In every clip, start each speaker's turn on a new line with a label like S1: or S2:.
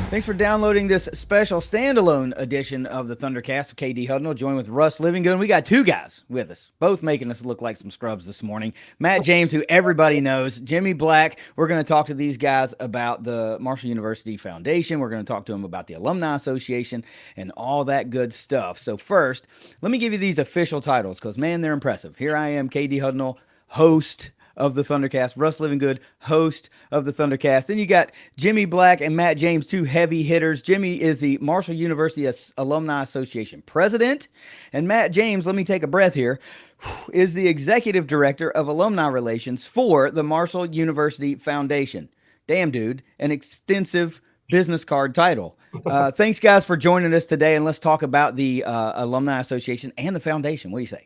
S1: Thanks for downloading this special standalone edition of the ThunderCast with KD Hudnall, joined with Russ Livingood. We got two guys with us, both making us look like some scrubs this morning. Matt James, who everybody knows, Jimmy Black. We're going to talk to these guys about the Marshall University Foundation. We're going to talk to them about the Alumni Association and all that good stuff. So first, let me give you these official titles because, man, they're impressive. Here I am, KD Hudnall, host of the ThunderCast, Russ Livingood, host of the ThunderCast. Then you got Jimmy Black and Matt James, two heavy hitters. Jimmy is the Marshall University Alumni Association president, and Matt James, let me take a breath here, is the executive director of alumni relations for the Marshall University Foundation. Damn, dude, an extensive business card title. Thanks, guys, for joining us today, and let's talk about the Alumni Association and the foundation. What do you say?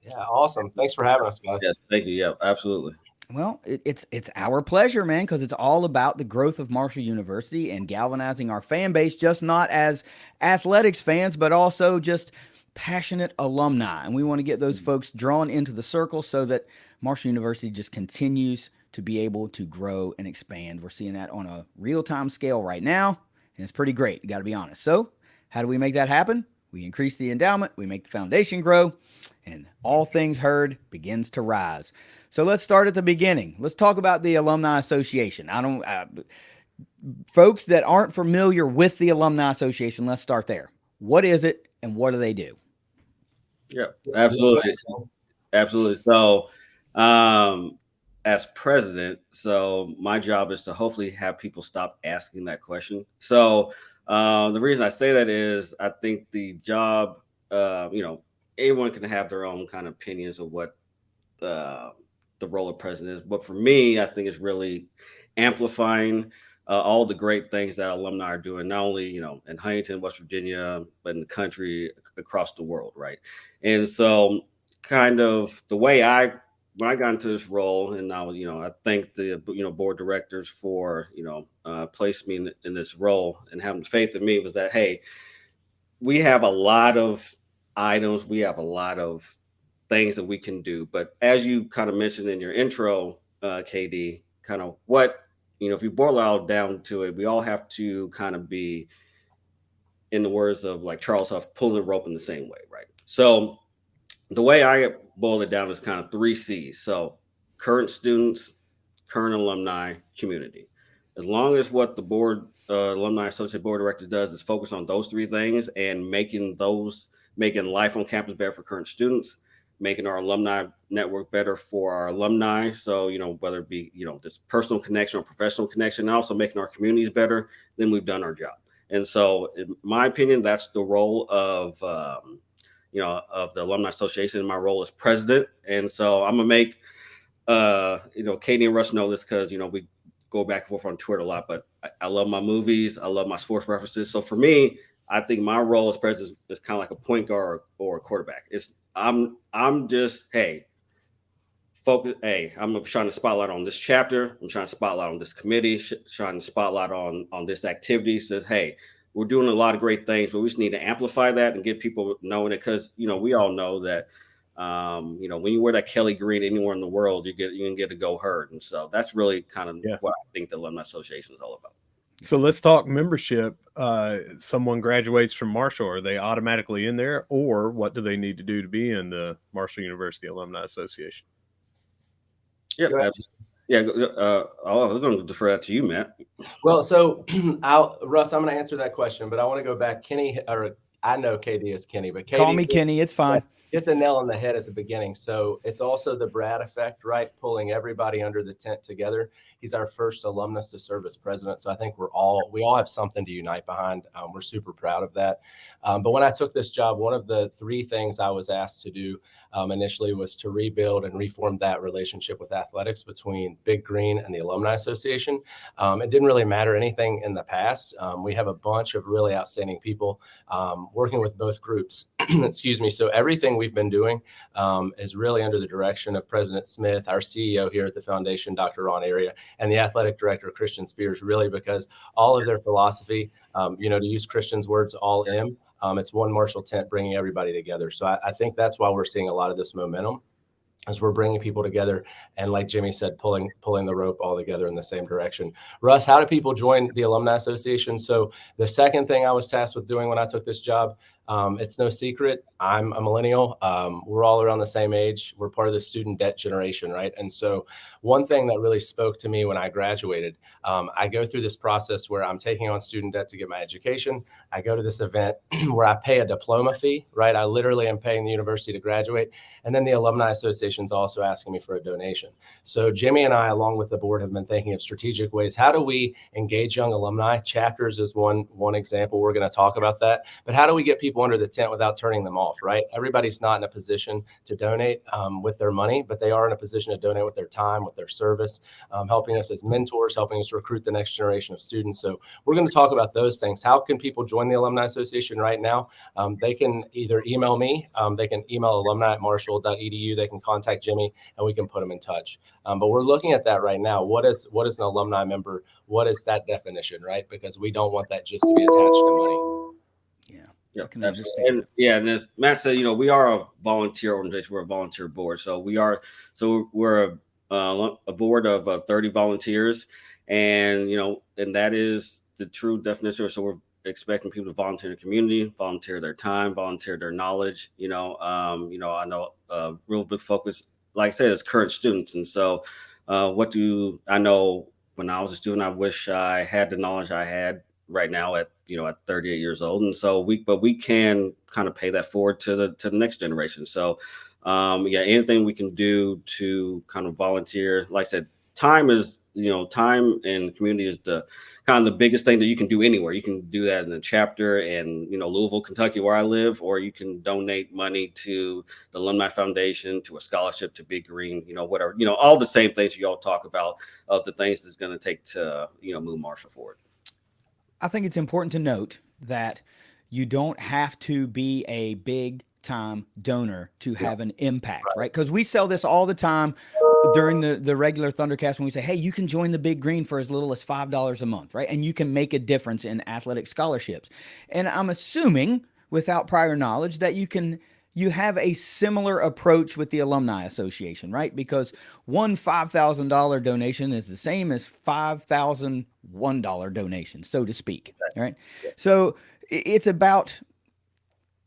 S2: Yeah, awesome. Thanks for having us, guys.
S3: Yes, thank you. Yeah, absolutely.
S1: Well, it's our pleasure, man, because it's all about the growth of Marshall University and galvanizing our fan base, just not as athletics fans, but also just passionate alumni. And we want to get those folks drawn into the circle so that Marshall University just continues to be able to grow and expand. We're seeing that on a real-time scale right now, and it's pretty great. You got to be honest. So how do we make that happen? We increase the endowment, we make the foundation grow, and all things heard begins to rise. So let's start at the beginning. Let's talk about the Alumni Association. Folks that aren't familiar with the Alumni Association, let's start there. What is it and what do they do?
S3: Yeah, absolutely. Absolutely. So as president, so my job is to hopefully have people stop asking that question. So the reason I say that is I think the job, everyone can have their own kind of opinions of what the role of president is. But for me, I think it's really amplifying all the great things that alumni are doing, not only, in Huntington, West Virginia, but in the country, across the world, right? And so kind of the way when I got into this role, and now, I thank the, board directors for, placing me in this role and having faith in me, was that, hey, we have a lot of items, we have a lot of things that we can do. But as you kind of mentioned in your intro, KD, kind of what, if you boil it all down to it, we all have to kind of be, in the words of like Charles Huff, pulling the rope in the same way, right? So the way I boil it down is kind of 3 C's. So current students, current alumni, community. As long as what the board, Alumni Associate Board Director does is focus on those 3 things and making life on campus better for current students, making our alumni network better for our alumni. So, whether it be, this personal connection or professional connection, and also making our communities better, then we've done our job. And so in my opinion, that's the role of, of the Alumni Association. My role as president. And so I'm gonna make, Katie and Russ know this because, we go back and forth on Twitter a lot, but I love my movies. I love my sports references. So for me, I think my role as president is kind of like a point guard or a quarterback. I'm just, hey, focus. Hey, I'm shining a spotlight on this chapter. I'm shining a spotlight on this committee, shining a spotlight on this activity. Says, hey, we're doing a lot of great things, but we just need to amplify that and get people knowing it. Because, we all know that, when you wear that Kelly green anywhere in the world, you can get a go heard. And so that's really kind of what I think the Alumni Association is all about.
S4: So let's talk membership. Someone graduates from Marshall, are they automatically in there, or what do they need to do to be in the Marshall University Alumni Association?
S3: Yeah, I'm going to defer that to you, Matt.
S2: Well, so Russ, I'm going to answer that question, but I want to go back. Kenny, or I know KD is Kenny, but KD,
S1: call me Kenny. It's fine.
S2: Hit the nail on the head at the beginning. So it's also the Brad effect, right? Pulling everybody under the tent together. He's our first alumnus to serve as president. So I think we all have something to unite behind. We're super proud of that. But when I took this job, one of the 3 things I was asked to do initially was to rebuild and reform that relationship with athletics between Big Green and the Alumni Association. It didn't really matter anything in the past. We have a bunch of really outstanding people working with both groups. Excuse me. So everything we've been doing is really under the direction of President Smith, our CEO here at the foundation, Dr. Ron Area, and the athletic director, Christian Spears, really because all of their philosophy, to use Christian's words, all in, it's one Marshall tent bringing everybody together. So I think that's why we're seeing a lot of this momentum. as we're bringing people together. And like Jimmy said, pulling the rope all together in the same direction. Russ, how do people join the Alumni Association? So the second thing I was tasked with doing when I took this job, it's no secret, I'm a millennial. We're all around the same age. We're part of the student debt generation, right? And so one thing that really spoke to me when I graduated, I go through this process where I'm taking on student debt to get my education. I go to this event where I pay a diploma fee, right? I literally am paying the university to graduate. And then the Alumni Association is also asking me for a donation. So Jimmy and I, along with the board, have been thinking of strategic ways. How do we engage young alumni? Chapters is one example. We're going to talk about that. But how do we get people under the tent without turning them off, right? Everybody's not in a position to donate with their money, but they are in a position to donate with their time, with their service, helping us as mentors, helping us recruit the next generation of students. So we're going to talk about those things. How can people join the Alumni Association right now? They can either email me, they can email alumni@marshall.edu, they can contact Jimmy, and we can put them in touch. But we're looking at that right now. What is an alumni member? What is that definition, right? Because we don't want that just to be attached to money.
S3: Yeah, absolutely. And as Matt said, we are a volunteer organization. We're a volunteer board. So we're a board of 30 volunteers, and and that is the true definition. So we're expecting people to volunteer in the community, volunteer their time, volunteer their knowledge. I know a real big focus, like I said, is current students. And so what do I know when I was a student? I wish I had the knowledge I had right now at 38 years old. And so we can kind of pay that forward to the next generation. So anything we can do to kind of volunteer, like I said, time and community is the kind of the biggest thing that you can do anywhere. You can do that in a chapter in Louisville, Kentucky, where I live, or you can donate money to the Alumni Foundation, to a scholarship, to Big Green, whatever, all the same things you all talk about, of the things it's going to take to move Marshall forward.
S1: I think it's important to note that you don't have to be a big time donor to have an impact, right? Because we sell this all the time during the regular ThunderCast when we say, hey, you can join the Big Green for as little as $5 a month, right? And you can make a difference in athletic scholarships. And I'm assuming, without prior knowledge, that you have a similar approach with the Alumni Association, right? Because one $5,000 donation is the same as $5,001 donation, so to speak, right? So it's about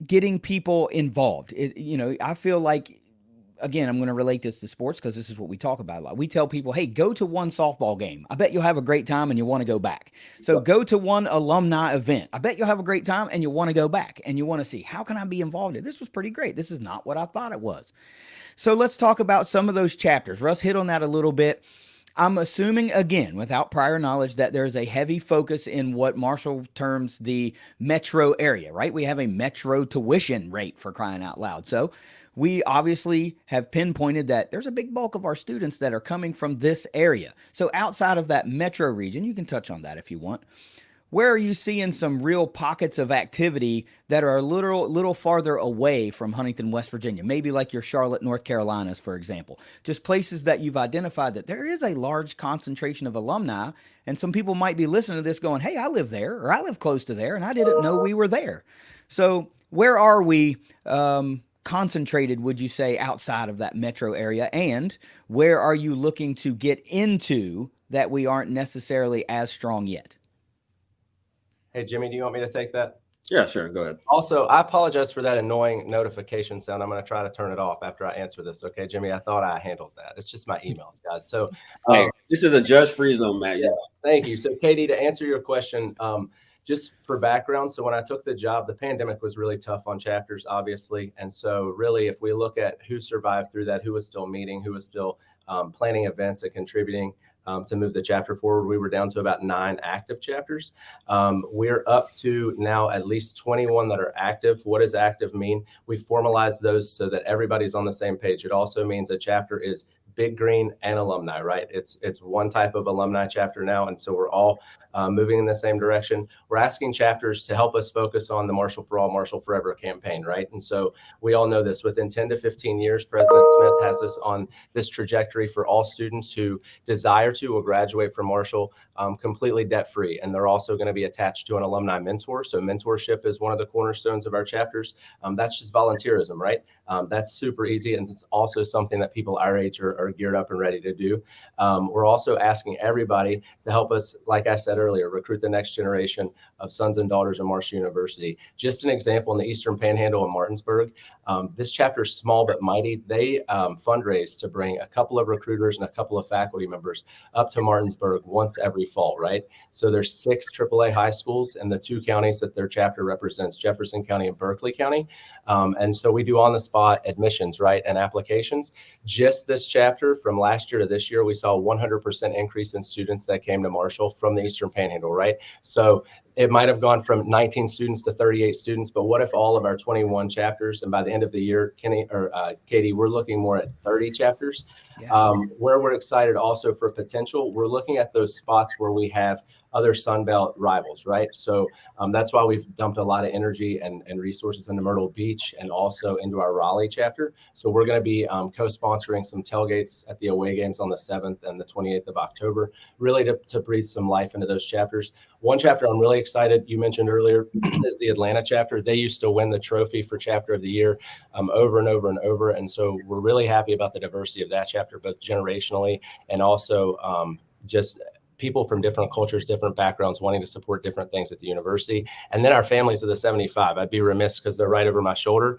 S1: getting people involved. I feel like, again, I'm going to relate this to sports because this is what we talk about a lot. We tell people, hey, go to one softball game. I bet you'll have a great time and you want to go back. So go to one alumni event. I bet you'll have a great time and you want to go back and you want to see, how can I be involved in? This was pretty great. This is not what I thought it was. So let's talk about some of those chapters. Russ hit on that a little bit. I'm assuming, again, without prior knowledge, that there's a heavy focus in what Marshall terms the metro area, right? We have a metro tuition rate, for crying out loud. So we obviously have pinpointed that there's a big bulk of our students that are coming from this area. So outside of that metro region, you can touch on that if you want. Where are you seeing some real pockets of activity that are a little farther away from Huntington, West Virginia? Maybe like your Charlotte, North Carolinas, for example. Just places that you've identified that there is a large concentration of alumni, and some people might be listening to this going, hey, I live there, or I live close to there, and I didn't know we were there. So where are we concentrated, would you say, outside of that metro area? And where are you looking to get into that we aren't necessarily as strong yet?
S2: Hey, Jimmy, do you want me to take that?
S3: Yeah, sure. Go ahead.
S2: Also, I apologize for that annoying notification sound. I'm going to try to turn it off after I answer this. Okay, Jimmy, I thought I handled that. It's just my emails, guys. So
S3: this is a judge-free zone, Matt.
S2: Yeah, thank you. So, Katie, to answer your question, just for background, so when I took the job, the pandemic was really tough on chapters, obviously. And so really, if we look at who survived through that, who was still meeting, who was still planning events and contributing to move the chapter forward, we were down to about 9 active chapters. We're up to now at least 21 that are active. What does active mean? We formalized those so that everybody's on the same page. It also means a chapter is Big Green and alumni, right? It's one type of alumni chapter now. And so we're all moving in the same direction. We're asking chapters to help us focus on the Marshall for All, Marshall Forever campaign, right? And so we all know this. Within 10 to 15 years, President Smith has us on this trajectory for all students who desire to or graduate from Marshall completely debt-free. And they're also going to be attached to an alumni mentor. So mentorship is one of the cornerstones of our chapters. That's just volunteerism, right? That's super easy. And it's also something that people our age are geared up and ready to do. We're also asking everybody to help us, like I said earlier, recruit the next generation of sons and daughters of Marshall University. Just an example, in the Eastern Panhandle in Martinsburg, this chapter is small but mighty. They fundraise to bring a couple of recruiters and a couple of faculty members up to Martinsburg once every fall, right? So there's 6 AAA high schools in the 2 counties that their chapter represents, Jefferson County and Berkeley County. And so we do on-the-spot admissions, right, and applications. Just this chapter, from last year to this year, we saw a 100% increase in students that came to Marshall from the Eastern Panhandle, right? So it might have gone from 19 students to 38 students, but what if all of our 21 chapters, and by the end of the year, Katie, we're looking more at 30 chapters.
S1: Yeah.
S2: Where we're excited also for potential, we're looking at those spots where we have other Sunbelt rivals, right? So that's why we've dumped a lot of energy and resources into Myrtle Beach and also into our Raleigh chapter. So we're going to be co-sponsoring some tailgates at the away games on the 7th and the 28th of October, really to breathe some life into those chapters. One chapter I'm really excited, you mentioned earlier, is the Atlanta chapter. They used to win the trophy for chapter of the year over and over and over. And so we're really happy about the diversity of that chapter, both generationally and also just people from different cultures, different backgrounds, wanting to support different things at the university. And then our families of the 75. I'd be remiss because they're right over my shoulder.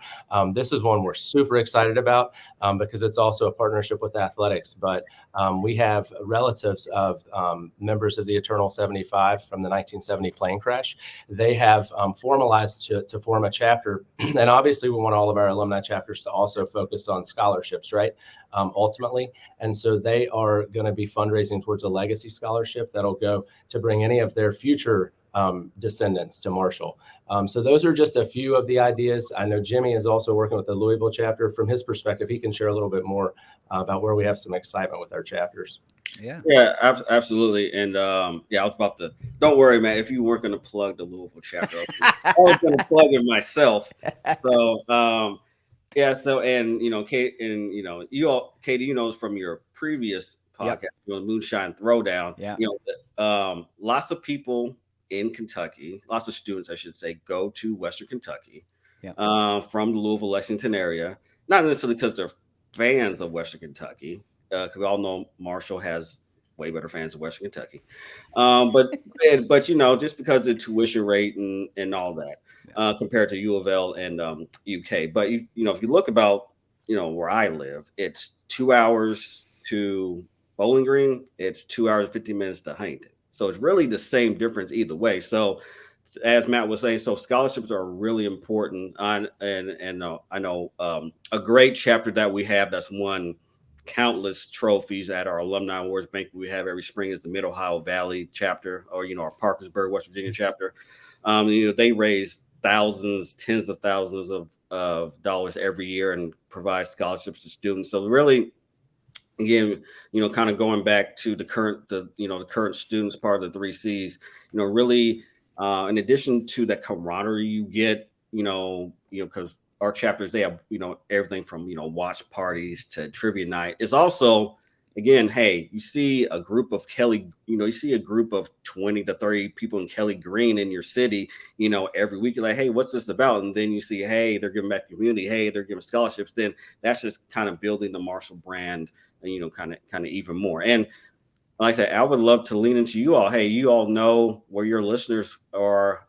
S2: This is one we're super excited about because it's also a partnership with athletics. But we have relatives of members of the Eternal 75 from the 1970 plane crash. They have formalized to form a chapter. And obviously, we want all of our alumni chapters to also focus on scholarships, right? Ultimately. And so they are going to be fundraising towards a legacy scholarship that'll go to bring any of their future descendants to Marshall. So those are just a few of the ideas. I know Jimmy is also working with the Louisville chapter. From his perspective, he can share a little bit more about where we have some excitement with our chapters.
S3: Yeah, absolutely. And I was about to, don't worry, man, if you weren't going to plug the Louisville chapter, I was going to plug it myself. So, yeah. So, and Kate, and you all, Katie, from your previous podcast, Moonshine Throwdown.
S1: Yeah.
S3: Lots of people in Kentucky, lots of students, I should say, go to Western Kentucky, from the Louisville, Lexington area. Not necessarily because they're fans of Western Kentucky, because we all know Marshall has way better fans of Western Kentucky, but just because of the tuition rate and all that. Compared to U of L and UK. But if you look about where I live, it's 2 hours to Bowling Green, it's 2 hours 15 minutes to Huntington. So it's really the same difference either way. So as Matt was saying, so scholarships are really important. I know a great chapter that we have that's won countless trophies at our alumni awards banquet we have every spring is the Mid Ohio Valley chapter, or our Parkersburg, West Virginia chapter. They raise thousands, tens of thousands of dollars every year and provide scholarships to students. So really, again, kind of going back to the current students part of the 3 C's, really, in addition to the camaraderie you get, because our chapters, they have, everything from, watch parties to trivia night. It's also, again, hey, you see a group of 20 to 30 people in Kelly Green in your city, every week. You're like, hey, what's this about? And then you see, hey, they're giving back to the community. Hey, they're giving scholarships. Then that's just kind of building the Marshall brand, kind of even more. And like I said, I would love to lean into you all. Hey, you all know where your listeners are,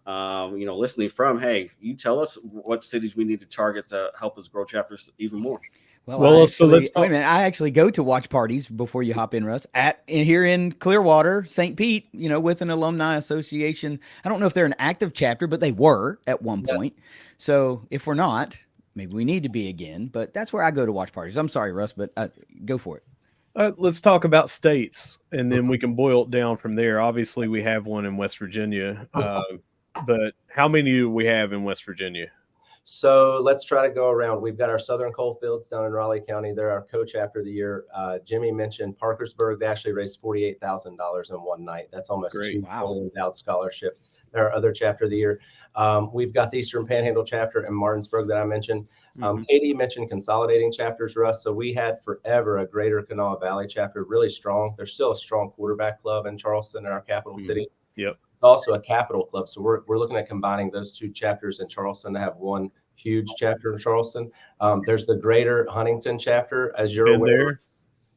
S3: listening from. Hey, you tell us what cities we need to target to help us grow chapters even more.
S1: Well, so let's wait a minute. I actually go to watch parties before you hop in, Russ, here in Clearwater, St. Pete, with an Alumni Association. I don't know if they're an active chapter, but they were at one point. So if we're not, maybe we need to be again. But that's where I go to watch parties. I'm sorry, Russ, but go for it.
S4: Let's talk about states, and then we can boil it down from there. Obviously, we have one in West Virginia, but how many do we have in West Virginia?
S2: So let's try to go around. We've got our Southern Coalfields down in Raleigh County. They're our co-chapter of the year. Jimmy mentioned Parkersburg. They actually raised $48,000 in one night. That's almost 2 endowed scholarships. They're our other chapter of the year. We've got the Eastern Panhandle chapter in Martinsburg that I mentioned. Katie mentioned consolidating chapters, Russ. So we had forever a Greater Kanawha Valley chapter, really strong. There's still a strong quarterback club in Charleston, in our capital city.
S4: Yep.
S2: Also a capital club. So we're looking at combining those 2 chapters in Charleston to have one huge chapter in Charleston. There's the greater Huntington chapter, as you're
S4: Been
S2: aware.
S4: there.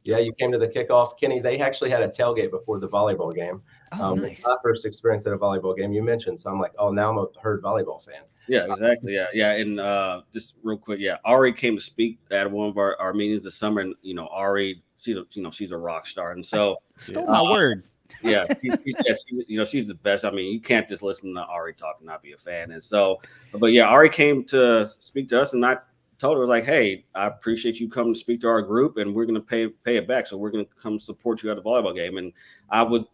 S2: Yeah, you came to the kickoff. Kenny, they actually had a tailgate before the volleyball game.
S1: Oh, nice.
S2: It's my first experience at a volleyball game you mentioned. So I'm like, oh, now I'm a herd volleyball fan.
S3: Yeah, exactly. Yeah. And just real quick, Ari came to speak at one of our meetings this summer, and Ari, she's a rock star, and so
S1: Stole my word.
S3: Yeah, she's the best. I mean, you can't just listen to Ari talk and not be a fan. And so, but yeah, Ari came to speak to us, and I told her, like, hey, I appreciate you coming to speak to our group, and we're going to pay it back. So we're going to come support you at the volleyball game. And I would,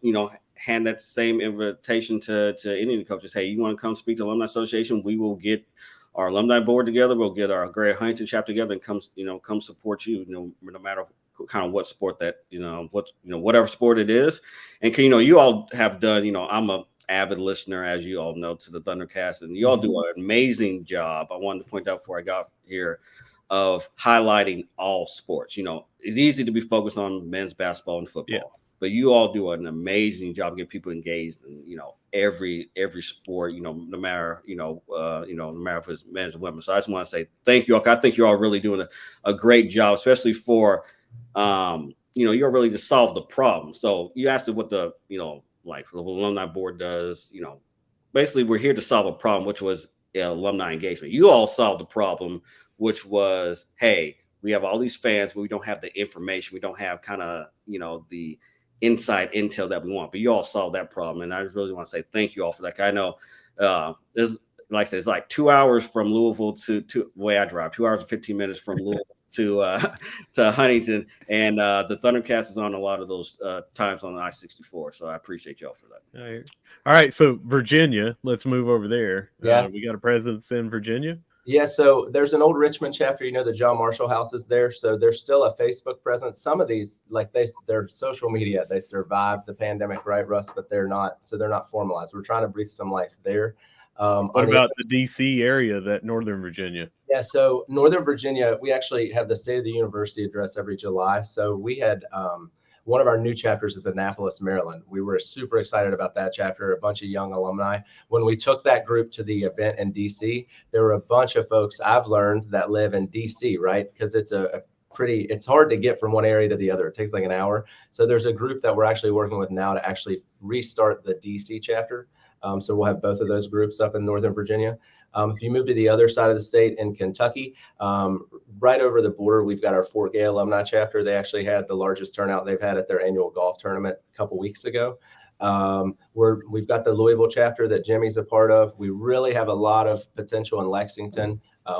S3: hand that same invitation to any of the coaches. Hey, you want to come speak to Alumni Association? We will get our alumni board together. We'll get our Greater Huntington chapter together and come support you. No matter kind of what sport that whatever sport it is. And you all have done. I'm a avid listener, as you all know, to the ThunderCast, and you all do an amazing job. I wanted to point out before I got here of highlighting all sports. It's easy to be focused on men's basketball and football, but you all do an amazing job getting people engaged in every sport. No matter no matter if it's men's or women. So I just want to say thank you all. I think you're all really doing a great job, especially for you're really to solve the problem. So you asked what the like the alumni board does. Basically we're here to solve a problem, which was alumni engagement. You all solved the problem, which was, hey, we have all these fans, but we don't have the information. We don't have kind of the inside intel that we want. But you all solved that problem, and I just really want to say thank you all for that. I know there's, like I said, it's like 2 hours from Louisville to where I drive, 2 hours and 15 minutes from Louisville to Huntington, and the ThunderCast is on a lot of those times on I-64. So I appreciate y'all for that.
S4: All right, so Virginia, let's move over there.
S2: Yeah,
S4: we got a presence in Virginia.
S2: Yeah, so there's an old Richmond chapter. The John Marshall House is there, so there's still a Facebook presence. Some of these, like they're social media, they survived the pandemic, right, Russ? But they're not formalized. We're trying to breathe some life there.
S4: What about the DC area, that Northern Virginia?
S2: Yeah, so Northern Virginia, we actually have the State of the University address every July. So we had one of our new chapters is Annapolis, Maryland. We were super excited about that chapter, a bunch of young alumni. When we took that group to the event in DC, there were a bunch of folks I've learned that live in DC, right? Because it's it's hard to get from one area to the other. It takes like an hour. So there's a group that we're actually working with now to actually restart the DC chapter. So we'll have both of those groups up in Northern Virginia. If you move to the other side of the state in Kentucky, right over the border, we've got our Fort Gay alumni chapter. They actually had the largest turnout they've had at their annual golf tournament a couple weeks ago. We've got the Louisville chapter that Jimmy's a part of. We really have a lot of potential in Lexington.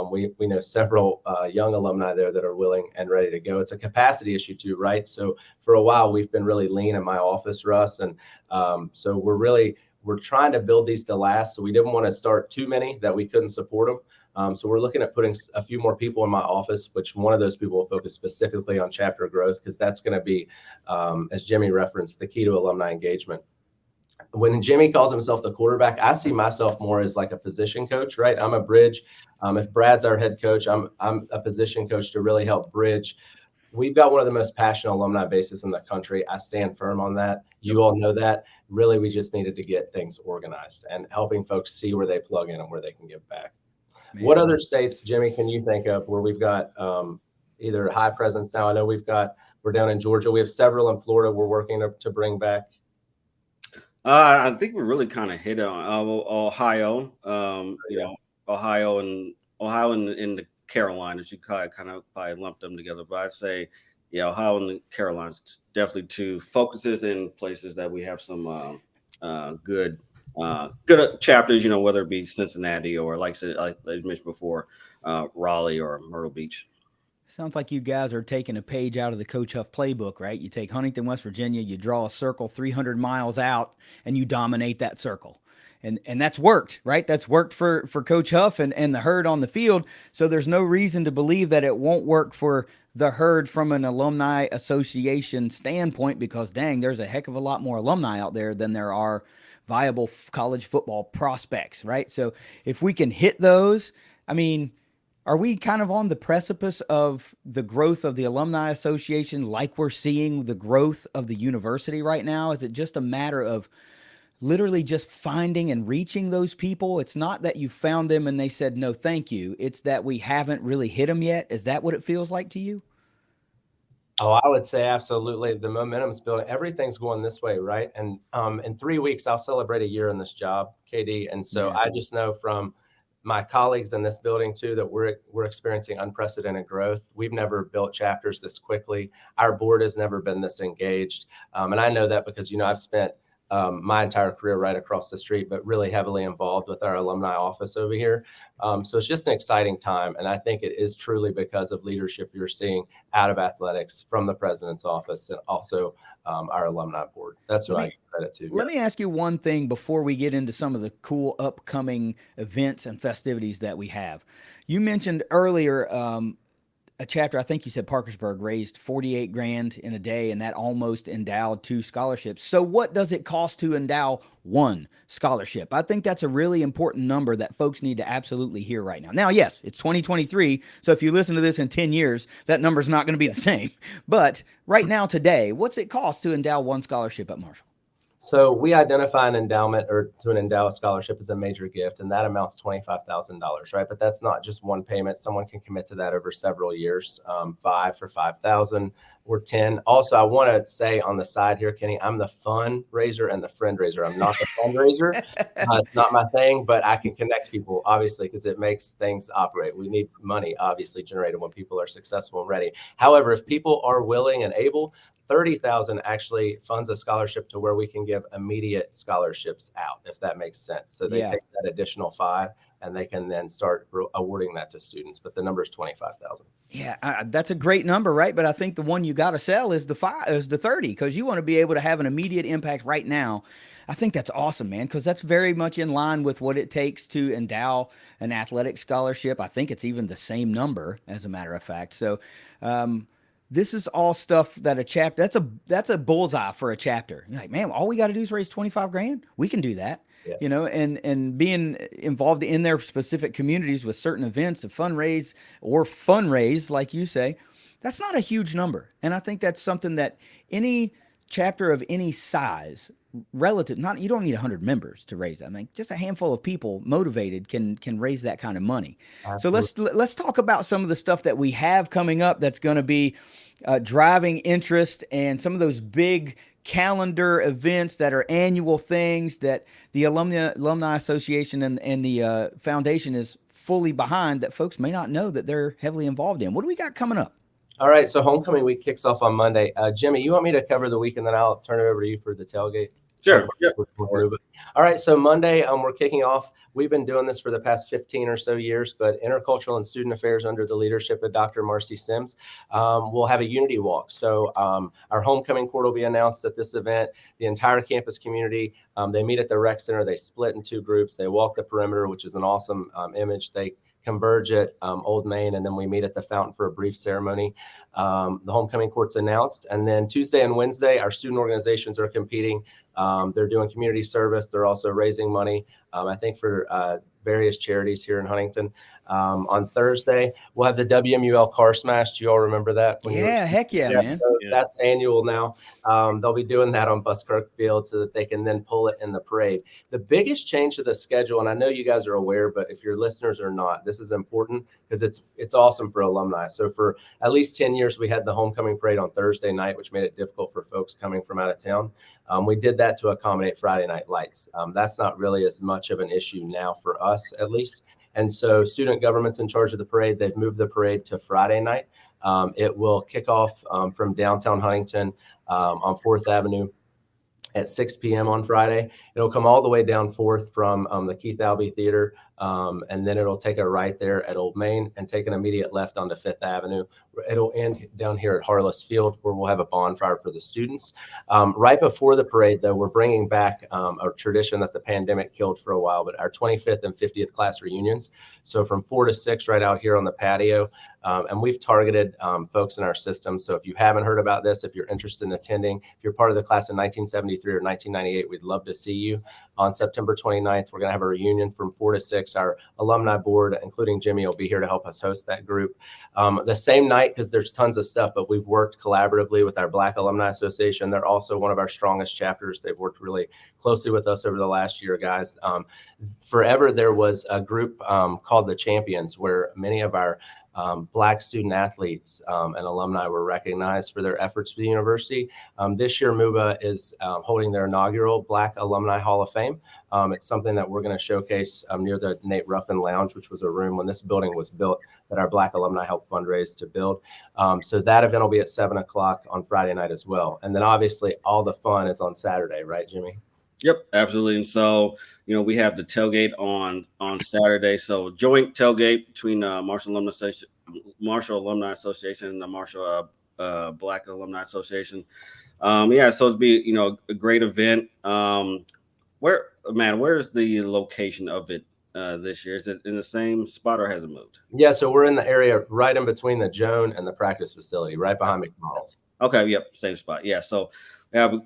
S2: We know several young alumni there that are willing and ready to go. It's a capacity issue too, right? So for a while, we've been really lean in my office, Russ. And so we're trying to build these to last. So we didn't want to start too many that we couldn't support them. So we're looking at putting a few more people in my office, which one of those people will focus specifically on chapter growth, because that's going to be, as Jimmy referenced, the key to alumni engagement. When Jimmy calls himself the quarterback, I see myself more as like a position coach, right? I'm a bridge. If Brad's our head coach, I'm a position coach to really help bridge. We've got one of the most passionate alumni bases in the country. I stand firm on that. You all know that. Really, we just needed to get things organized and helping folks see where they plug in and where they can give back. Man. What other states, Jimmy, can you think of where we've got either high presence now? I know we're down in Georgia. We have several in Florida we're working to bring back.
S3: I think we really kind of hit on Ohio. Ohio and the Carolinas. You kind of probably lump them together, but I'd say, Ohio and the Carolinas, definitely two focuses in places that we have some good chapters, whether it be Cincinnati or like I mentioned before, Raleigh or Myrtle Beach.
S1: Sounds like you guys are taking a page out of the Coach Huff playbook, right? You take Huntington, West Virginia, you draw a circle 300 miles out, and you dominate that circle. And that's worked, right? That's worked for Coach Huff and the herd on the field. So there's no reason to believe that it won't work for the herd from an Alumni Association standpoint, because dang, there's a heck of a lot more alumni out there than there are viable college football prospects, right? So if we can hit those, I mean, are we kind of on the precipice of the growth of the Alumni Association like we're seeing the growth of the university right now? Is it just a matter of literally just finding and reaching those people? It's not that you found them and they said, no, thank you. It's that we haven't really hit them yet. Is that what it feels like to you?
S2: Oh, I would say absolutely. The momentum's building. Everything's going this way, right? And in 3 weeks, I'll celebrate a year in this job, KD. And so I just know from my colleagues in this building too that we're experiencing unprecedented growth. We've never built chapters this quickly. Our board has never been this engaged, and I know that because I've spent my entire career right across the street, but really heavily involved with our alumni office over here. So it's just an exciting time. And I think it is truly because of leadership you're seeing out of athletics from the president's office and also our alumni board. That's what I give credit to.
S1: Let me ask you one thing before we get into some of the cool upcoming events and festivities that we have. You mentioned earlier a chapter, I think you said Parkersburg raised 48 grand in a day, and that almost endowed 2 scholarships. So what does it cost to endow 1 scholarship? I think that's a really important number that folks need to absolutely hear right now. Now, yes, it's 2023. So if you listen to this in 10 years, that number's not going to be the same. But right now, today, what's it cost to endow 1 scholarship at Marshall?
S2: So we identify an endowment or to an endowed scholarship as a major gift, and that amounts to $25,000, right? But that's not just one payment. Someone can commit to that over several years, 5 for $5,000 or 10. Also, I want to say on the side here, Kenny, I'm the fundraiser and the friend raiser. I'm not the fundraiser. It's not my thing, but I can connect people, obviously, because it makes things operate. We need money, obviously, generated when people are successful and ready. However, if people are willing and able, 30,000 actually funds a scholarship to where we can give immediate scholarships out, if that makes sense. So they take that additional 5 and they can then start awarding that to students. But the number is 25,000.
S1: Yeah, that's a great number, right? But I think the one you got to sell is the 30, because you want to be able to have an immediate impact right now. I think that's awesome, man, because that's very much in line with what it takes to endow an athletic scholarship. I think it's even the same number, as a matter of fact. So, this is all stuff that a chapter, that's a bullseye for a chapter. You're like, man, all we got to do is raise 25 grand. We can do that, and being involved in their specific communities with certain events to fundraise, like you say, that's not a huge number. And I think that's something that any chapter of any size, you don't need 100 members to raise that. I mean, just a handful of people motivated can raise that kind of money. Absolutely. So let's talk about some of the stuff that we have coming up that's going to be driving interest, and some of those big calendar events that are annual things that the Alumni Association and the foundation is fully behind, that folks may not know that they're heavily involved in. What do we got coming up?
S2: All right, so homecoming week kicks off on Monday. Jimmy, you want me to cover the week, and then I'll turn it over to you for the tailgate?
S3: Sure. Yep.
S2: All right, so Monday, we're kicking off. We've been doing this for the past 15 or so years, but Intercultural and Student Affairs under the leadership of Dr. Marcy Sims will have a unity walk. So our homecoming court will be announced at this event. The entire campus community, they meet at the rec center. They split in 2 groups. They walk the perimeter, which is an awesome image. They converge at Old Main, and then we meet at the fountain for a brief ceremony. The homecoming court's announced, and then Tuesday and Wednesday, our student organizations are competing. They're doing community service. They're also raising money, I think, for various charities here in Huntington. On Thursday, we'll have the WMUL Car Smash. Do you all remember that?
S1: Heck yeah, man.
S2: So that's annual now. They'll be doing that on Buskirk Field so that they can then pull it in the parade. The biggest change to the schedule, and I know you guys are aware, but if your listeners are not, this is important because it's awesome for alumni. So for at least 10 years, we had the homecoming parade on Thursday night, which made it difficult for folks coming from out of town. We did that to accommodate Friday night lights. That's not really as much of an issue now for us, at least. And so student government's in charge of the parade. They've moved the parade to Friday night. It will kick off from downtown Huntington on 4th Avenue at 6 p.m. on Friday. It'll come all the way down 4th from the Keith Albee Theater, and then it'll take a right there at Old Main and take an immediate left onto 5th Avenue. It'll end down here at Harless Field, where we'll have a bonfire for the students. Right before the parade, though, we're bringing back a tradition that the pandemic killed for a while, but our 25th and 50th class reunions. So from 4 to 6 right out here on the patio. And we've targeted folks in our system. So if you haven't heard about this, if you're interested in attending, if you're part of the class of 1973 or 1998, we'd love to see you. On September 29th, we're going to have a reunion from 4 to 6. Our alumni board, including Jimmy, will be here to help us host that group. The same night, tonight because there's tons of stuff, but we've worked collaboratively with our Black Alumni Association. They're also one of our strongest chapters. They've worked really closely with us over the last year, guys. Forever, there was a group called the Champions, where many of our Black student athletes and alumni were recognized for their efforts for the university. This year, MUBA is holding their inaugural Black Alumni Hall of Fame. It's something that we're going to showcase near the Nate Ruffin Lounge, which was a room when this building was built that our Black alumni helped fundraise to build. So that event will be at 7 o'clock on Friday night as well. And then obviously all the fun is on Saturday, right, Jimmy?
S3: Yep, absolutely. And so, we have the tailgate on Saturday. So joint tailgate between Marshall Alumni Association and the Marshall Black Alumni Association. So it'd be, a great event. Where's the location of it this year? Is it in the same spot or has it moved?
S2: Yeah, so we're in the area right in between the Joan and the practice facility, right behind McDonald's.
S3: Okay, yep, same spot. Yeah, so we have,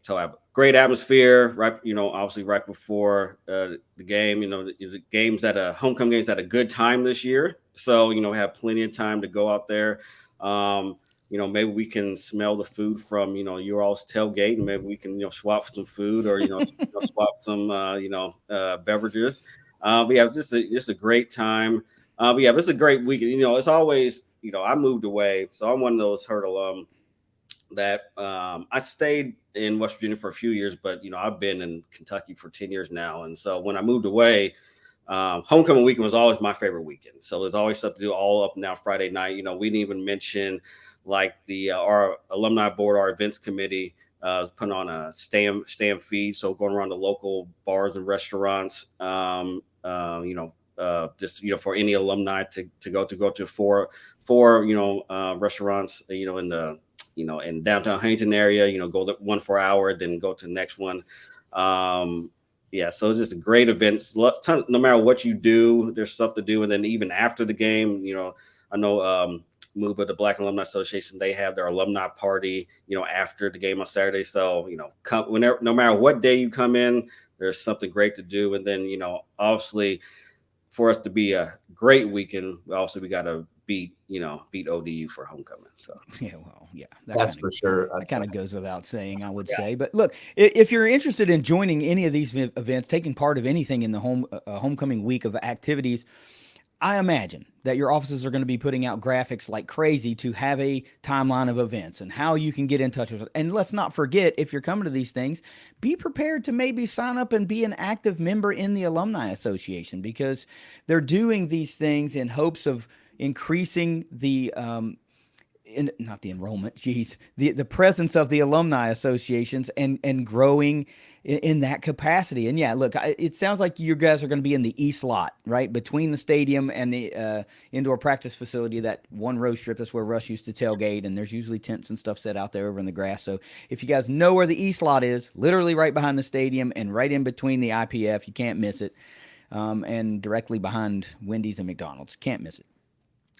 S3: so have a great atmosphere, right? Obviously right before the game. The games homecoming games at a good time this year. So we have plenty of time to go out there. Maybe we can smell the food from your all's tailgate, and maybe we can swap some food or swap some beverages. It's just a great time. It's a great weekend. It's always I moved away, so I'm one of those Hurt alum that I stayed in West Virginia for a few years, but I've been in Kentucky for 10 years now, and so when I moved away, homecoming weekend was always my favorite weekend. So there's always stuff to do all up and down Friday night. We didn't even mention like our alumni board, our events committee is putting on a stand feed, so going around the local bars and restaurants, just for any alumni to go to four restaurants, in the in downtown Huntington area, go to one for an hour, then go to the next one. So it's just a great event. No matter what you do, there's stuff to do. And then even after the game, I know MUBA, the Black Alumni Association, they have their alumni party, after the game on Saturday. So, no matter what day you come in, there's something great to do. And then, obviously for us to be a great weekend, we got to beat ODU for homecoming. So
S2: that's for sure.
S1: That kind of goes without saying, I would say. But look, if you're interested in joining any of these events, taking part of anything in the homecoming week of activities, I imagine that your offices are going to be putting out graphics like crazy to have a timeline of events and how you can get in touch with it. And let's not forget, if you're coming to these things, be prepared to maybe sign up and be an active member in the Alumni Association, because they're doing these things in hopes of increasing the not the enrollment, the presence of the alumni associations and growing in that capacity. And look, it sounds like you guys are going to be in the east lot, right between the stadium and the indoor practice facility, that one row strip. That's where Russ used to tailgate, and there's usually tents and stuff set out there over in the grass. So if you guys know where the east lot is, literally right behind the stadium and right in between the IPF, you can't miss it, and directly behind Wendy's and McDonald's, can't miss it.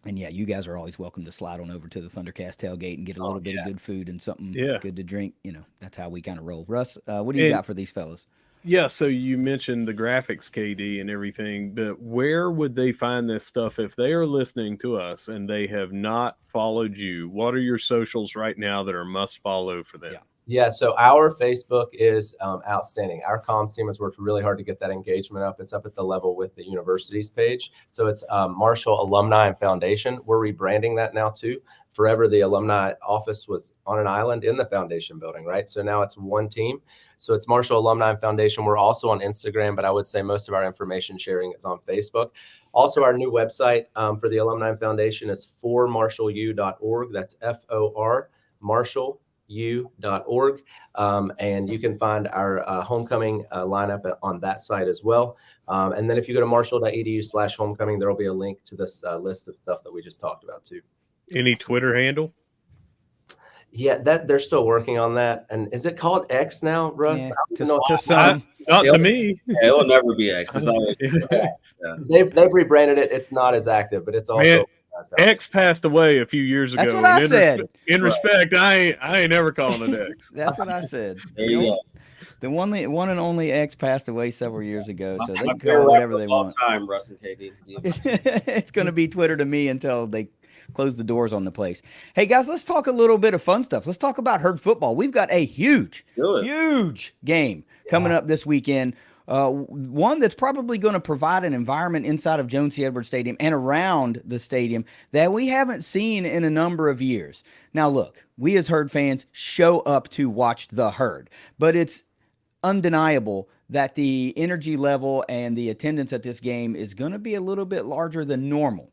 S1: And you guys are always welcome to slide on over to the ThunderCast tailgate and get a little bit of good food and something good to drink. That's how we kind of roll. Russ, what do you got for these fellas?
S4: Yeah, so you mentioned the graphics, KD, and everything, but where would they find this stuff if they are listening to us and they have not followed you? What are your socials right now that are must follow for them?
S2: Yeah, so our Facebook is outstanding. Our comms team has worked really hard to get that engagement up. It's up at the level with the university's page. So it's Marshall Alumni and Foundation. We're rebranding that now too. Forever, the alumni office was on an island in the foundation building, right? So now it's one team. So it's Marshall Alumni and Foundation. We're also on Instagram, but I would say most of our information sharing is on Facebook. Also, our new website for the Alumni and Foundation is formarshallu.org. That's FOR, marshallu.org. And you can find our homecoming lineup on that site as well. And then if you go to marshall.edu/homecoming, there will be a link to this list of stuff that we just talked about too.
S4: Any Twitter handle?
S2: Yeah, that they're still working on that. And is it called X now, Russ?
S4: Not to me.
S3: It'll never be X. It's always,
S2: They've rebranded it. It's not as active, but it's also
S4: X passed away a few years ago.
S1: That's what I said.
S4: In respect, I ain't never calling it X.
S1: That's what I said.
S3: There you go.
S1: The one and only X passed away several years ago, so they
S3: can
S1: call it whatever they want.
S3: Time, Russ and KD.
S1: It's going to be Twitter to me until they close the doors on the place. Hey guys, let's talk a little bit of fun stuff. Let's talk about herd football. We've got a huge game coming up this weekend. One that's probably going to provide an environment inside of Jones C. Edwards Stadium and around the stadium that we haven't seen in a number of years. Now, look, we as Herd fans show up to watch the Herd, but it's undeniable that the energy level and the attendance at this game is going to be a little bit larger than normal.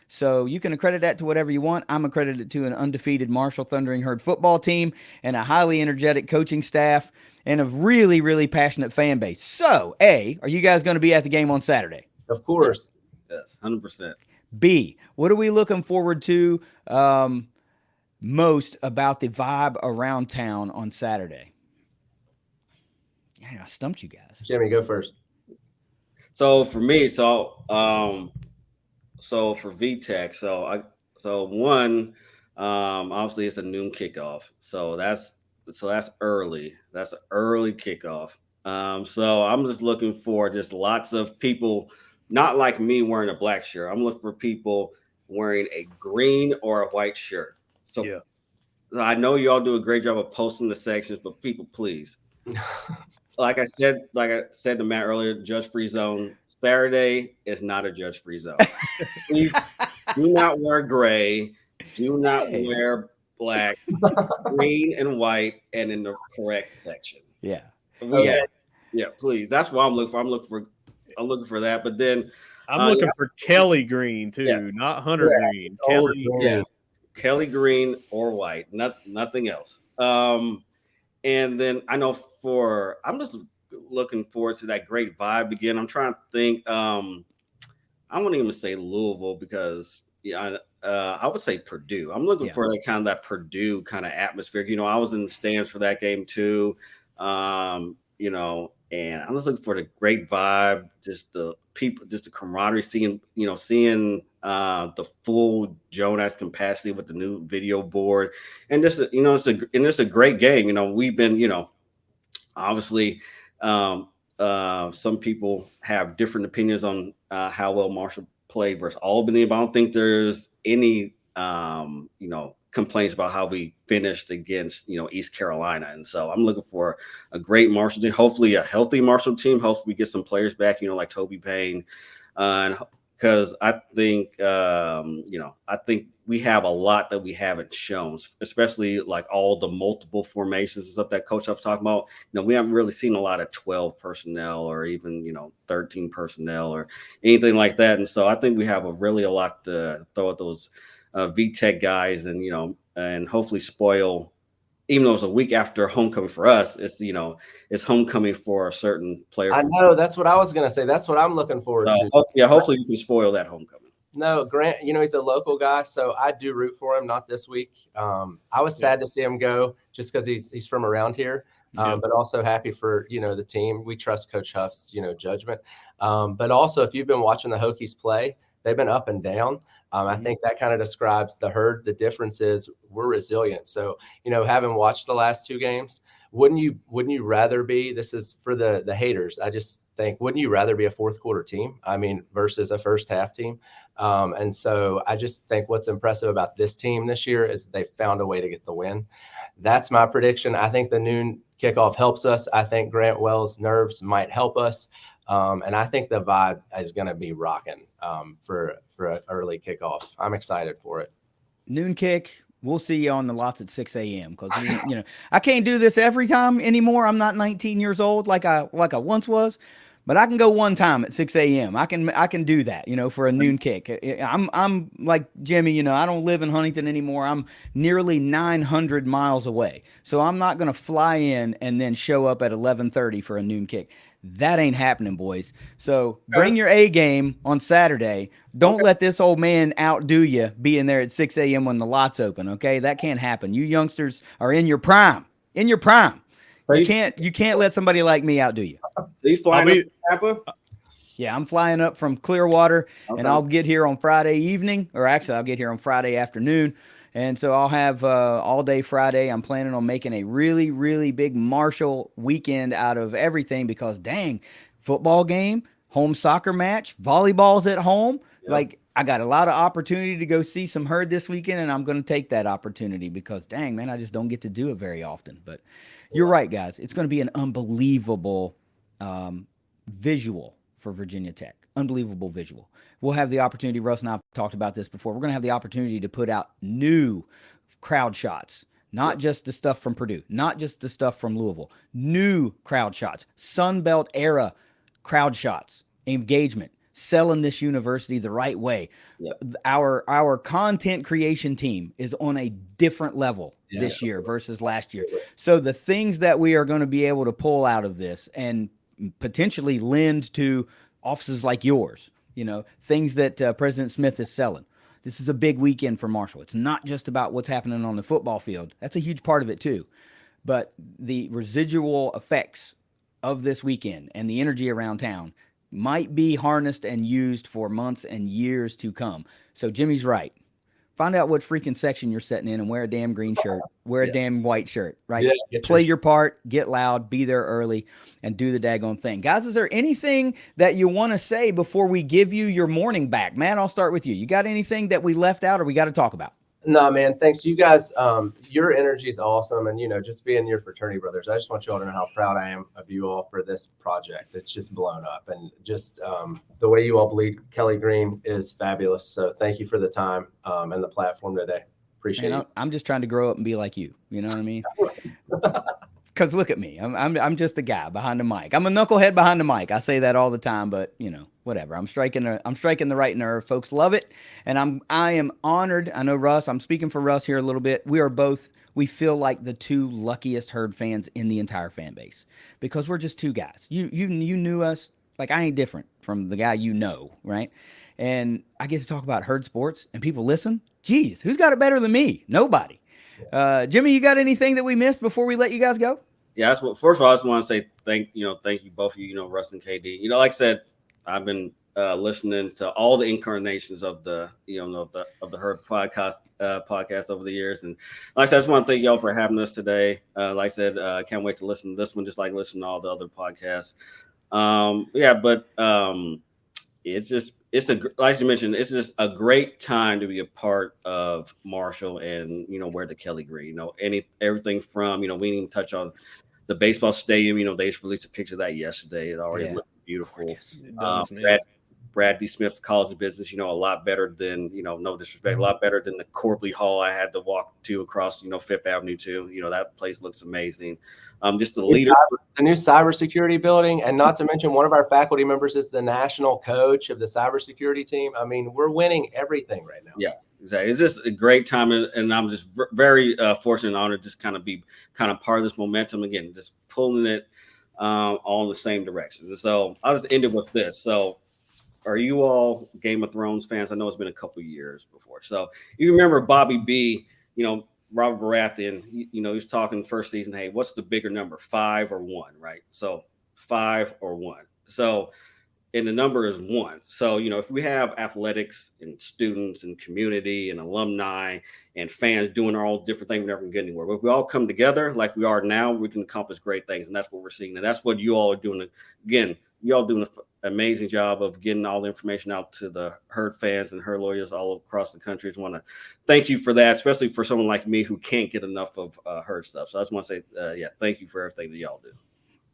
S1: So you can accredit that to whatever you want. I'm accredited to an undefeated Marshall Thundering Herd football team and a highly energetic coaching staff and a really, really passionate fan base. So, A, are you guys going to be at the game on Saturday?
S2: Of course.
S3: Yes, 100%.
S1: B, what are we looking forward to most about the vibe around town on Saturday? Yeah, I stumped you guys.
S2: Jimmy, go first.
S3: So for me, so for VTech, obviously it's a noon kickoff. So that's early. That's an early kickoff. So I'm just looking for just lots of people, not like me wearing a black shirt. I'm looking for people wearing a green or a white shirt. So yeah. I know y'all do a great job of posting the sections, but people, please. Like I said to Matt earlier, judge-free zone. Saturday is not a judge-free zone. Please do not wear gray. Do not wear black, green, and white, and in the correct section.
S1: Yeah.
S3: Yeah, please. That's what I'm looking for. I'm looking for that. But then
S4: I'm looking for Kelly Green too, not Hunter Green. Kelly.
S3: Yes. Kelly Green or white. Nothing else. And then I know I'm just looking forward to that great vibe again. I'm trying to think. I wouldn't even say Louisville because I would say Purdue. I'm looking for that Purdue kind of atmosphere. I was in the stands for that game too. And I'm just looking for the great vibe, just the people, just the camaraderie, seeing the full Jonas capacity with the new video board, and just it's a great game. We've been obviously some people have different opinions on how well Marshall played versus Albany, but I don't think there's any complaints about how we finished against East Carolina. And so I'm looking for a great Marshall team, hopefully a healthy Marshall team. Hopefully we get some players back, like Toby Payne, because I think we have a lot that we haven't shown, especially like all the multiple formations and stuff that Coach Huff's talking about. We haven't really seen a lot of 12 personnel or even 13 personnel or anything like that. And so I think we have a lot to throw at those VTech guys, and hopefully spoil. Even though it's a week after homecoming for us, it's homecoming for a certain player.
S2: I know, that's what I was gonna say. That's what I'm looking forward to.
S3: Yeah, hopefully you can spoil that homecoming.
S2: No, Grant, he's a local guy, so I do root for him. Not this week. I was sad to see him go just because he's from around here, but also happy for the team. We trust Coach Huff's judgment. But also, if you've been watching the Hokies play, they've been up and down. I think that kind of describes the Herd. The difference is we're resilient. So, having watched the last two games, wouldn't you rather be, this is for the haters, I just think, wouldn't you rather be a fourth quarter team? Versus a first half team. And so I just think what's impressive about this team this year is they found a way to get the win. That's my prediction. I think the noon kickoff helps us. I think Grant Wells' nerves might help us. And I think the vibe is going to be rocking for an early kickoff. I'm excited for it.
S1: Noon kick. We'll see you on the lots at 6 a.m. because I can't do this every time anymore. I'm not 19 years old like I once was, but I can go one time at 6 a.m. I can do that, for a noon kick. I'm like Jimmy, I don't live in Huntington anymore. I'm nearly 900 miles away, so I'm not gonna fly in and then show up at 11:30 for a noon kick. That ain't happening, boys. So bring your A game on Saturday. Don't let this old man outdo you being there at 6 a.m. when the lot's open, okay? That can't happen. You youngsters are in your prime. In your prime. You can't let somebody like me outdo you.
S3: So you flying up to Tampa?
S1: Yeah, I'm flying up from Clearwater, and I'll get here on Friday evening, or actually I'll get here on Friday afternoon. And so I'll have all day Friday. I'm planning on making a really, really big Marshall weekend out of everything because, dang, football game, home soccer match, volleyball's at home. Yep. Like, I got a lot of opportunity to go see some herd this weekend, and I'm going to take that opportunity because, dang, man, I just don't get to do it very often. But you're right, guys. It's going to be an unbelievable visual for Virginia Tech. Unbelievable visual. We'll have the opportunity, Russ and I have talked about this before, we're going to have the opportunity to put out new crowd shots, not just the stuff from Purdue, not just the stuff from Louisville, new crowd shots, Sun Belt era crowd shots, engagement, selling this university the right way. Yep. Our content creation team is on a different level this year versus last year. So the things that we are going to be able to pull out of this and potentially lend to offices like yours, you know, things that President Smith is selling. This is a big weekend for Marshall. It's not just about what's happening on the football field. That's a huge part of it too. But the residual effects of this weekend and the energy around town might be harnessed and used for months and years to come. So Jimmy's right. Find out what freaking section you're sitting in and wear a damn green shirt, wear a damn white shirt, right? Yeah, play your part, get loud, be there early, and do the daggone thing. Guys, is there anything that you want to say before we give you your morning back? Matt, I'll start with you. You got anything that we left out or we got to talk about?
S2: No, man. Thanks. You guys, your energy is awesome. And, you know, just being your fraternity brothers, I just want you all to know how proud I am of you all for this project. It's just blown up. And just the way you all bleed Kelly Green is fabulous. So thank you for the time and the platform today. Appreciate it.
S1: I'm just trying to grow up and be like you. You know what I mean? Because look at me. I'm just a guy behind the mic. I'm a knucklehead behind the mic. I say that all the time, but, you know, whatever. I'm striking the right nerve. Folks love it. And I am honored. I know Russ, I'm speaking for Russ here a little bit. We feel like the two luckiest herd fans in the entire fan base because we're just two guys. You knew us. Like, I ain't different from the guy you know, right? And I get to talk about herd sports and people listen. Geez, who's got it better than me? Nobody. Jimmy, you got anything that we missed before we let you guys go?
S3: Yeah, that's what. First of all, I just want to say thank you both of you. You know, Russ and KD. You know, like I said, I've been listening to all the incarnations of the of the Herd podcast over the years, and like I said, I just want to thank y'all for having us today. Like I said, I can't wait to listen to this one, just like listen to all the other podcasts. Like you mentioned, it's just a great time to be a part of Marshall and, you know, wear the Kelly Green. You know, everything from, you know, we didn't even touch on the baseball stadium. You know, they just released a picture of that yesterday. It already looked beautiful. Brad D. Smith College of Business, you know, a lot better than, you know, no disrespect, a lot better than the Corbley Hall I had to walk to across, you know, Fifth Avenue too. You know, that place looks amazing. Just the leader.
S2: The new cybersecurity building, and not to mention one of our faculty members is the national coach of the cybersecurity team. I mean, we're winning everything right now.
S3: Yeah, exactly. It's just a great time, and I'm just very fortunate and honored to just kind of be part of this momentum again, just pulling it all in the same direction. So I'll just end it with this. So, are you all Game of Thrones fans? I know it's been a couple of years before. So you remember Bobby B, you know, Robert Baratheon, you know, he was talking first season, hey, what's the bigger number, 5 or 1, right? So 5 or 1. So, and the number is 1. So, you know, if we have athletics and students and community and alumni and fans doing our own different things, we're never going to get anywhere. But if we all come together like we are now, we can accomplish great things. And that's what we're seeing. And that's what you all are doing. Again, you all doing an amazing job of getting all the information out to the herd fans and herd lawyers all across the country. I just want to thank you for that, especially for someone like me who can't get enough of herd stuff. So I just want to say, thank you for everything that y'all do.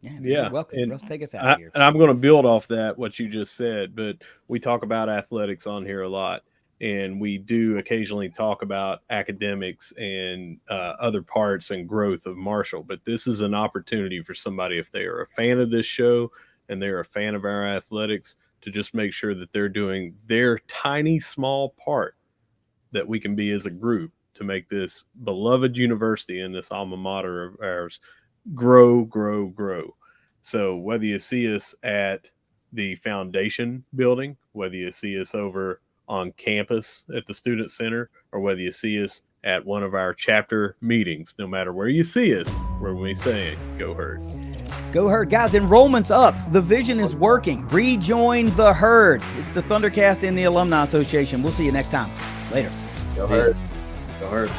S1: Yeah, you're welcome.
S4: And
S1: Russ, take us out of here.
S4: And I'm going to build off that, what you just said, but we talk about athletics on here a lot, and we do occasionally talk about academics and other parts and growth of Marshall. But this is an opportunity for somebody, if they are a fan of this show and they're a fan of our athletics, to just make sure that they're doing their tiny, small part that we can be as a group to make this beloved university and this alma mater of ours grow. So whether you see us at the foundation building, whether you see us over on campus at the student center, or whether you see us at one of our chapter meetings, no matter where you see us, we're going to be saying, go herd.
S1: Go herd. Guys, enrollment's up. The vision is working. Rejoin the herd. It's the ThunderCast and the Alumni Association. We'll see you next time. Later.
S2: Go herd.
S3: Go herd.